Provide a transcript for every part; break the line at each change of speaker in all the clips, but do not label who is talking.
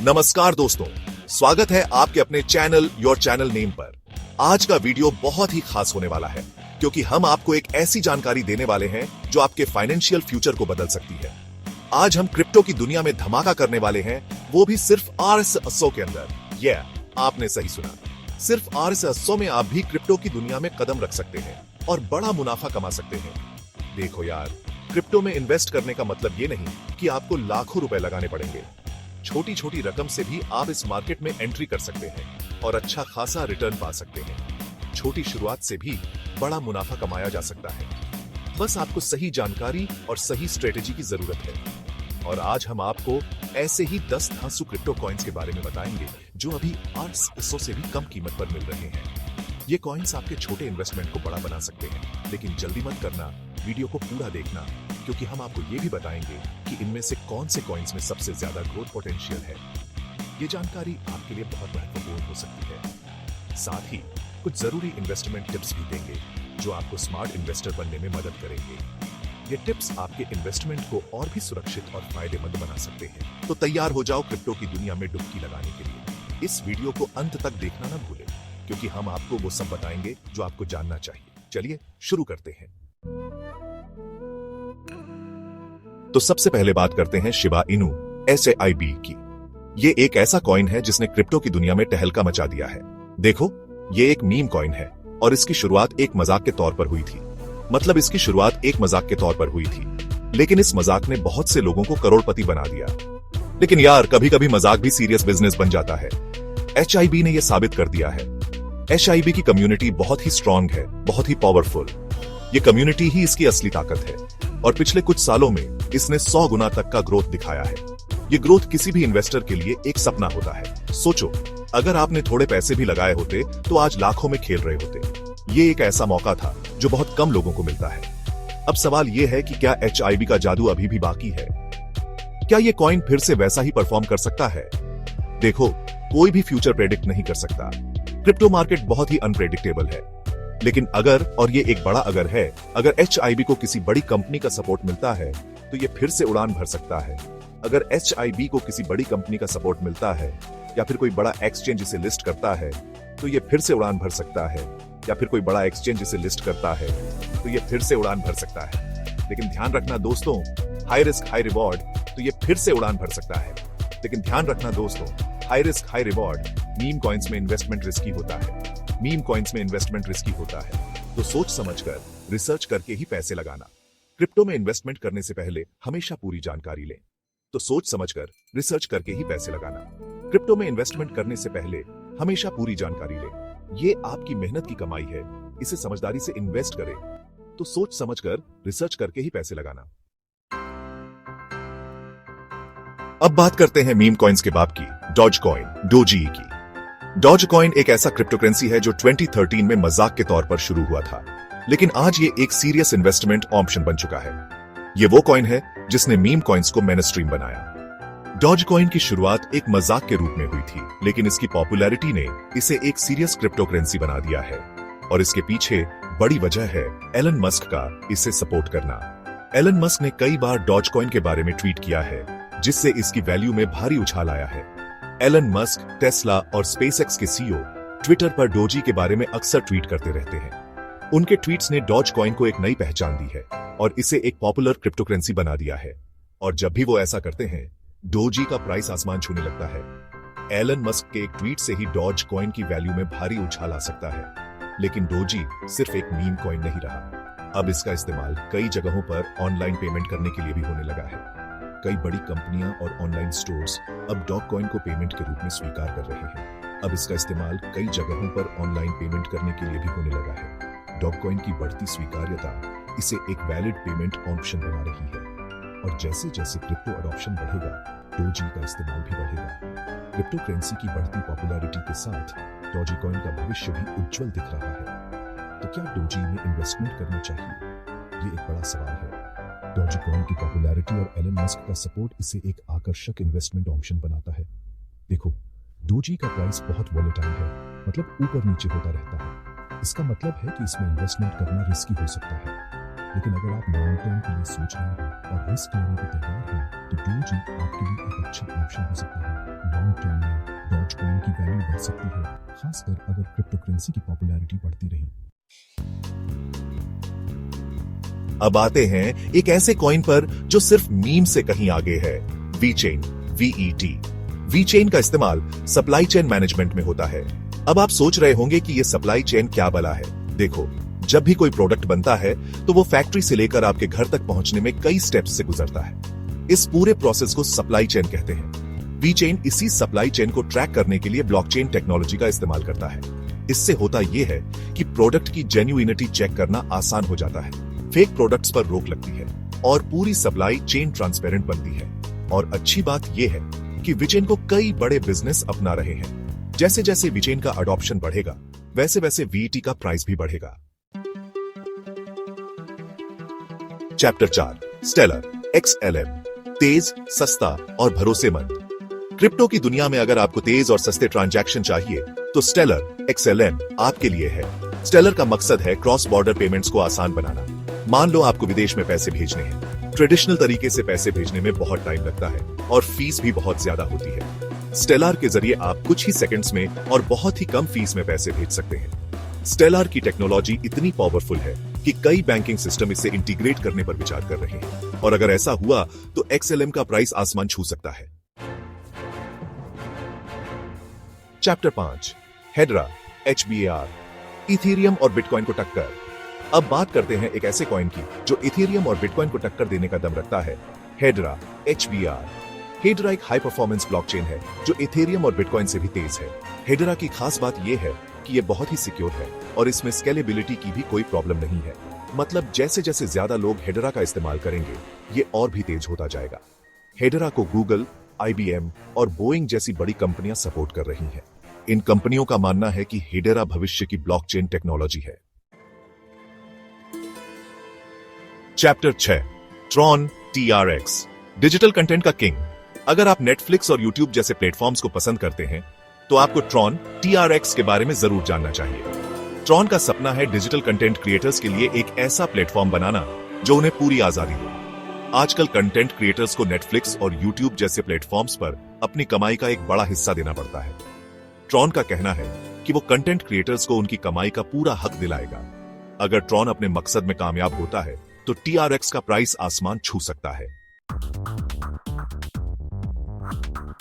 नमस्कार दोस्तों, स्वागत है आपके अपने चैनल योर चैनल नेम पर। आज का वीडियो बहुत ही खास होने वाला है क्योंकि हम आपको एक ऐसी जानकारी देने वाले हैं जो आपके फाइनेंशियल फ्यूचर को बदल सकती है। आज हम क्रिप्टो की दुनिया में धमाका करने वाले हैं, वो भी सिर्फ RS800 के अंदर। आपने सही सुना, सिर्फ RS800 में आप भी क्रिप्टो की दुनिया में कदम रख सकते हैं और बड़ा मुनाफा कमा सकते हैं। देखो यार, क्रिप्टो में इन्वेस्ट करने का मतलब ये नहीं कि आपको लाखों रुपए लगाने पड़ेंगे। छोटी छोटी रकम से भी आप इस मार्केट में एंट्री कर सकते हैं और अच्छा खासा रिटर्न पा सकते हैं। छोटी शुरुआत से भी बड़ा मुनाफा कमाया जा सकता है। बस आपको सही जानकारी और सही स्ट्रेटेजी की जरूरत है। और आज हम आपको ऐसे ही 10 धांसू क्रिप्टो कॉइन्स के बारे में बताएंगे जो अभी RS800 से भी कम कीमत पर मिल रहे हैं। ये कॉइन्स आपके छोटे इन्वेस्टमेंट को बड़ा बना सकते हैं, लेकिन जल्दी मत करना, वीडियो को पूरा देखना, क्योंकि हम आपको ये भी बताएंगे कि इनमें से कौन से कॉइन्स में सबसे ज्यादा ग्रोथ पोटेंशियल है। ये जानकारी आपके लिए बहुत महत्वपूर्ण हो सकती है। साथ ही कुछ जरूरी इन्वेस्टमेंट टिप्स भी देंगे जो आपको स्मार्ट इन्वेस्टर बनने में मदद करेंगे। ये टिप्स आपके इन्वेस्टमेंट को और भी सुरक्षित और फायदेमंद बना सकते हैं। तो तैयार हो जाओ क्रिप्टो की दुनिया में डुबकी लगाने के लिए। इस वीडियो को अंत तक देखना न भूलें, क्योंकि हम आपको वो सब बताएंगे जो आपको जानना चाहिए। चलिए शुरू करते हैं। तो सबसे पहले बात करते हैं शिबा इनू SAIB की। ये एक ऐसा कॉइन है जिसने क्रिप्टो की दुनिया में तहलका मचा दिया है। देखो, ये एक मीम कॉइन है और इसकी शुरुआत एक मजाक के तौर पर हुई थी। मतलब इसकी शुरुआत एक मजाक के तौर पर हुई थी, लेकिन इस मजाक ने बहुत से लोगों को करोड़पति बना दिया। लेकिन यार, कभी कभी मजाक भी सीरियस बिजनेस बन जाता है। HIB ने यह साबित कर दिया है। HIB की कम्युनिटी बहुत ही स्ट्रांग है, बहुत ही पावरफुल। ये कम्युनिटी ही इसकी असली ताकत है और पिछले कुछ सालों में इसने 100 गुना तक का ग्रोथ दिखाया है। ये ग्रोथ किसी भी इन्वेस्टर के लिए एक सपना होता है। सोचो, अगर आपने थोड़े पैसे भी लगाए होते तो आज लाखों में खेल रहे होते। ये एक ऐसा मौका था जो बहुत कम लोगों को मिलता है। अब सवाल ये है कि क्या HIB का जादू अभी भी बाकी है? क्या ये कॉइन फिर से वैसा ही परफॉर्म कर सकता है? देखो, कोई भी फ्यूचर प्रेडिक्ट नहीं कर सकता। क्रिप्टो मार्केट बहुत ही अनप्रेडिक्टेबल है। लेकिन अगर, और ये एक बड़ा अगर है, अगर HIB को किसी बड़ी कंपनी का सपोर्ट मिलता है तो ये फिर से उड़ान भर सकता है। अगर HIB को किसी बड़ी कंपनी का सपोर्ट मिलता है या फिर कोई बड़ा एक्सचेंज इसे लिस्ट करता है तो ये फिर से उड़ान भर सकता है। या फिर कोई बड़ा एक्सचेंज इसे लिस्ट करता है तो ये फिर से उड़ान भर सकता है। लेकिन ध्यान रखना दोस्तों, हाई रिस्क हाई रिवॉर्ड, तो ये फिर से उड़ान भर सकता है। लेकिन ध्यान रखना दोस्तों, high risk high reward, meme coins में इन्वेस्टमेंट रिस्की होता है। मीम कॉइन्स में इन्वेस्टमेंट रिस्की होता है, तो सोच समझकर, रिसर्च करके ही पैसे लगाना। क्रिप्टो में इन्वेस्टमेंट करने से पहले हमेशा पूरी जानकारी लें। तो सोच समझकर, रिसर्च करके ही पैसे लगाना। क्रिप्टो में इन्वेस्टमेंट करने से पहले हमेशा पूरी जानकारी लें। ये आपकी मेहनत की कमाई है, इसे समझदारी से इन्वेस्ट करें। तो सोच समझकर, रिसर्च करके ही पैसे लगाना। अब बात करते हैं मीम कॉइन्स के बाप की, डोजी की। डॉज कॉइन एक ऐसा क्रिप्टो करेंसी है जो 2013 में मजाक के तौर पर शुरू हुआ था, लेकिन आज ये एक सीरियस इन्वेस्टमेंट ऑप्शन बन चुका है। ये वो कॉइन है जिसने मीम कॉइन्स को मेनस्ट्रीम बनाया। डॉज कॉइन की शुरुआत एक मजाक के रूप में हुई थी, लेकिन इसकी पॉपुलैरिटी ने इसे एक सीरियस क्रिप्टो करेंसी बना दिया है। और इसके पीछे बड़ी वजह है एलन मस्क का इसे सपोर्ट करना। एलन मस्क ने कई बार डॉज कॉइन के बारे में ट्वीट किया है, जिससे इसकी वैल्यू में भारी उछाल आया है। एलन मस्क, टेस्ला और स्पेसएक्स के CEO ट्विटर पर डोजी के बारे में अक्सर ट्वीट करते रहते हैं। उनके ट्वीट्स ने डॉज कॉइन को एक नई पहचान दी है और इसे एक पॉपुलर क्रिप्टो करेंसी बना दिया है। और जब भी वो ऐसा करते हैं, डोजी का प्राइस आसमान छूने लगता है। एलन मस्क के एक ट्वीट से ही डॉज कॉइन की वैल्यू में भारी उछाल आ सकता है। लेकिन डोजी सिर्फ एक मीम कॉइन नहीं रहा। अब इसका इस्तेमाल कई जगहों पर ऑनलाइन पेमेंट करने के लिए भी होने लगा है। कई बड़ी कंपनियां और ऑनलाइन स्टोर्स अब डॉग कॉइन को पेमेंट के रूप में स्वीकार कर रहे हैं। अब इसका इस्तेमाल कई जगहों पर ऑनलाइन पेमेंट करने के लिए भी होने लगा है। डॉग कॉइन की बढ़ती स्वीकार्यता इसे एक वैलिड पेमेंट ऑप्शन बना रही है। और जैसे जैसे क्रिप्टो अडॉप्शन बढ़ेगा, डोजी का इस्तेमाल भी बढ़ेगा। क्रिप्टो करेंसी की बढ़ती पॉपुलैरिटी के साथ डोजी कॉइन का भविष्य भी उज्जवल दिख रहा है। तो क्या डोजी में इन्वेस्टमेंट करना चाहिए? ये एक बड़ा सवाल है। डोजी कॉइन की पॉपुलैरिटी और एलन मस्क का सपोर्ट इसे एक आकर्षक इन्वेस्टमेंट ऑप्शन बनाता है। देखो, डोजी का प्राइस बहुत वॉलेटाइल है, मतलब ऊपर नीचे होता रहता है। इसका मतलब है कि इसमें इन्वेस्टमेंट करना रिस्की हो सकता है। लेकिन अगर आप लॉन्ग टर्म के लिए सोच रहे हैं और रिस्क लेने को तैयार हैं, तो डोजी आपके लिए एक अच्छा ऑप्शन हो सकता है।
लॉन्ग टर्म में डॉज कॉइन की वैल्यू बढ़ सकती है, खासकर अगर क्रिप्टो करेंसी की पॉपुलैरिटी बढ़ती रही।
अब आते हैं एक ऐसे कॉइन पर जो सिर्फ मीम से कहीं आगे है, वीचेन, वीईटी। वीचेन का इस्तेमाल सप्लाई चेन मैनेजमेंट में होता है। अब आप सोच रहे होंगे कि ये सप्लाई चेन क्या बला है। देखो, जब भी कोई प्रोडक्ट बनता है तो वो फैक्ट्री से लेकर आपके घर तक पहुंचने में कई स्टेप्स से गुजरता है। इस पूरे प्रोसेस को सप्लाई चेन कहते हैं। वीचेन इसी सप्लाई चेन को ट्रैक करने के लिए ब्लॉकचेन टेक्नोलॉजी का इस्तेमाल करता है। इससे होता यह है कि प्रोडक्ट की जेन्युइनिटी चेक करना आसान हो जाता है, फेक प्रोडक्ट्स पर रोक लगती है और पूरी सप्लाई चेन ट्रांसपेरेंट बनती है। और अच्छी बात यह है कि वीचेन को कई बड़े बिजनेस अपना रहे हैं। जैसे जैसे वीचेन का अडॉप्शन बढ़ेगा, वैसे वैसे वीईटी का प्राइस भी बढ़ेगा। चैप्टर 4, स्टेलर XLM, तेज, सस्ता और भरोसेमंद। क्रिप्टो की दुनिया में अगर आपको तेज और सस्ते ट्रांजैक्शन चाहिए तो स्टेलर XLM आपके लिए है। स्टेलर का मकसद है क्रॉस बॉर्डर पेमेंट्स को आसान बनाना। मान लो आपको विदेश में पैसे भेजने हैं। ट्रेडिशनल तरीके से पैसे भेजने में बहुत टाइम लगता है और फीस भी बहुत ज्यादा होती है। स्टेलर के जरिए आप कुछ ही सेकंड्स में और बहुत ही कम फीस में पैसे भेज सकते हैं। स्टेलर की टेक्नोलॉजी इतनी पावरफुल है कि कई बैंकिंग सिस्टम इसे इंटीग्रेट करने पर विचार कर रहे हैं, और अगर ऐसा हुआ तो XLM का प्राइस आसमान छू सकता है। चैप्टर 5, हेड्रा HBAR, इथेरियम और बिटकॉइन को टक्कर। अब बात करते हैं एक ऐसे कॉइन की जो इथेरियम और बिटकॉइन को टक्कर देने का दम रखता है, हेड्रा HBAR। हेड्रा एक हाई परफॉर्मेंस ब्लॉकचेन है जो इथेरियम और बिटकॉइन से भी तेज है। हेड्रा की खास बात यह है कि यह बहुत ही सिक्योर है और इसमें स्केलेबिलिटी की भी कोई प्रॉब्लम नहीं है। मतलब जैसे जैसे ज्यादा लोग हेड्रा का इस्तेमाल करेंगे, ये और भी तेज होता जाएगा। हेड्रा को गूगल, IBM और बोइंग जैसी बड़ी कंपनियां सपोर्ट कर रही हैं। इन कंपनियों का मानना है कि हेड्रा भविष्य की ब्लॉकचेन टेक्नोलॉजी है। Chapter 6, Tron TRX, digital content का किंग। अगर आप नेटफ्लिक्स और यूट्यूब जैसे प्लेटफॉर्म्स को पसंद करते हैं तो आपको ट्रॉन TRX के बारे में जरूर जानना चाहिए। ट्रॉन का सपना है डिजिटल कंटेंट क्रिएटर्स के लिए एक ऐसा प्लेटफॉर्म बनाना जो उन्हें पूरी आजादी हो। आजकल कंटेंट क्रिएटर्स को नेटफ्लिक्स और यूट्यूब जैसे प्लेटफॉर्म्स पर अपनी कमाई का एक बड़ा हिस्सा देना पड़ता है। ट्रॉन का कहना है कि वो कंटेंट क्रिएटर्स को उनकी कमाई का पूरा हक दिलाएगा। अगर ट्रॉन अपने मकसद में कामयाब होता है तो TRX का प्राइस आसमान छू सकता है।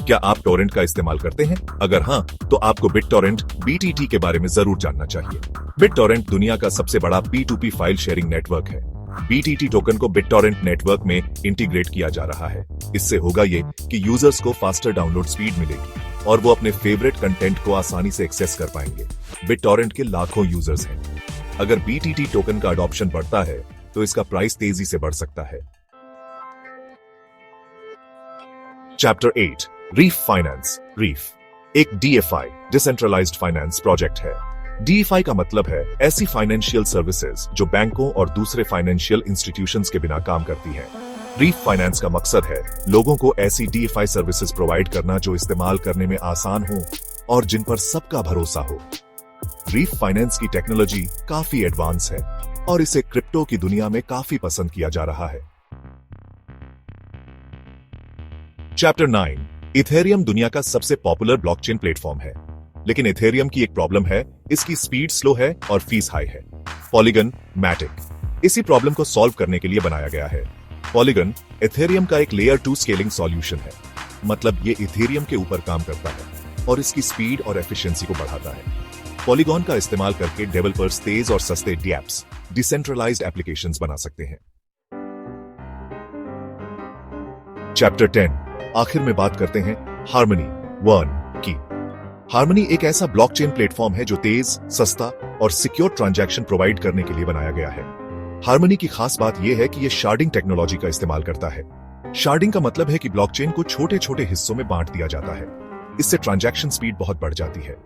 क्या आप टोरेंट का इस्तेमाल करते हैं? अगर हाँ, तो आपको BitTorrent BTT के बारे में जरूर जानना चाहिए। BitTorrent दुनिया का सबसे बड़ा P2P फाइल शेयरिंग नेटवर्क है। BTT टोकन को BitTorrent नेटवर्क में इंटीग्रेट किया जा रहा है। इससे होगा ये कि यूजर्स को फास्टर डाउनलोड स्पीड मिलेगी और वो अपने फेवरेट कंटेंट को आसानी से एक्सेस कर पाएंगे। BitTorrent के लाखों यूजर्स हैं। अगर BTT टोकन का अडॉप्शन बढ़ता है तो इसका प्राइस तेजी से बढ़ सकता है। Chapter 8, reef finance. रीफ एक DeFi डिसेंट्रलाइज्ड फाइनेंस प्रोजेक्ट है। DeFi का मतलब है ऐसी फाइनेंशियल सर्विसेज जो बैंकों और दूसरे फाइनेंशियल इंस्टीट्यूशंस के बिना काम करती हैं। रीफ फाइनेंस का मकसद है लोगों को ऐसी DeFi सर्विसेज प्रोवाइड करना जो इस्तेमाल करने में आसान हो और जिन पर सबका भरोसा हो। रीफ फाइनेंस की टेक्नोलॉजी काफी एडवांस है और इसे क्रिप्टो की दुनिया में काफी पसंद किया जा रहा है। चैप्टर 9, इथेरियम दुनिया का सबसे पॉपुलर ब्लॉकचेन प्लेटफॉर्म है, लेकिन इथेरियम की एक प्रॉब्लम है, इसकी स्पीड स्लो है और फीस हाई है। पॉलीगन मैटिक इसी प्रॉब्लम को सॉल्व करने के लिए बनाया गया है। पॉलीगन इथेरियम का एक लेयर 2 स्केलिंग सॉल्यूशन है। मतलब ये इथेरियम के ऊपर काम करता है और इसकी स्पीड और एफिशिएंसी को बढ़ाता है। पॉलीगॉन का इस्तेमाल करके डेवलपर्स तेज और सस्ते डैप्स, डिसेंट्रलाइज्ड एप्लीकेशंस बना सकते हैं। चैप्टर 10, आखिर में बात करते हैं हार्मनी 1 की। हार्मनी एक ऐसा ब्लॉकचेन प्लेटफॉर्म है जो तेज, सस्ता और सिक्योर ट्रांजैक्शन प्रोवाइड करने के लिए बनाया गया है। हार्मनी की खास बात यह है कि यह शार्डिंग टेक्नोलॉजी का इस्तेमाल करता है। शार्डिंग का मतलब है कि ब्लॉकचेन को छोटे छोटे हिस्सों में बांट दिया जाता है। इससे ट्रांजैक्शन स्पीड बहुत बढ़ जाती है।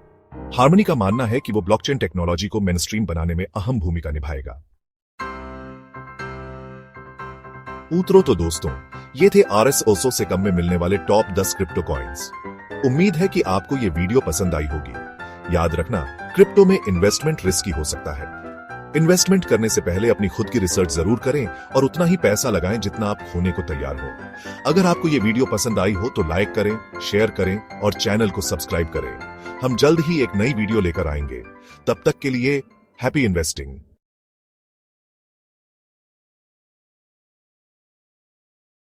हार्मनी का मानना है कि वो ब्लॉकचेन टेक्नोलॉजी को मेनस्ट्रीम बनाने में अहम भूमिका निभाएगा। तो दोस्तों, ये थे RSOSO से कम में मिलने वाले टॉप 10 क्रिप्टो कॉइन्स। उम्मीद है कि आपको ये वीडियो पसंद आई होगी। याद रखना, क्रिप्टो में इन्वेस्टमेंट रिस्की हो सकता है, इन्वेस्टमेंट करने से पहले अपनी खुद की रिसर्च जरूर करें और उतना ही पैसा लगाएं जितना आप खोने को तैयार हो। अगर आपको ये वीडियो पसंद आई हो तो लाइक करें, शेयर करें और चैनल को सब्सक्राइब करें। हम जल्द ही एक नई वीडियो लेकर आएंगे। तब तक के लिए हैप्पी इन्वेस्टिंग।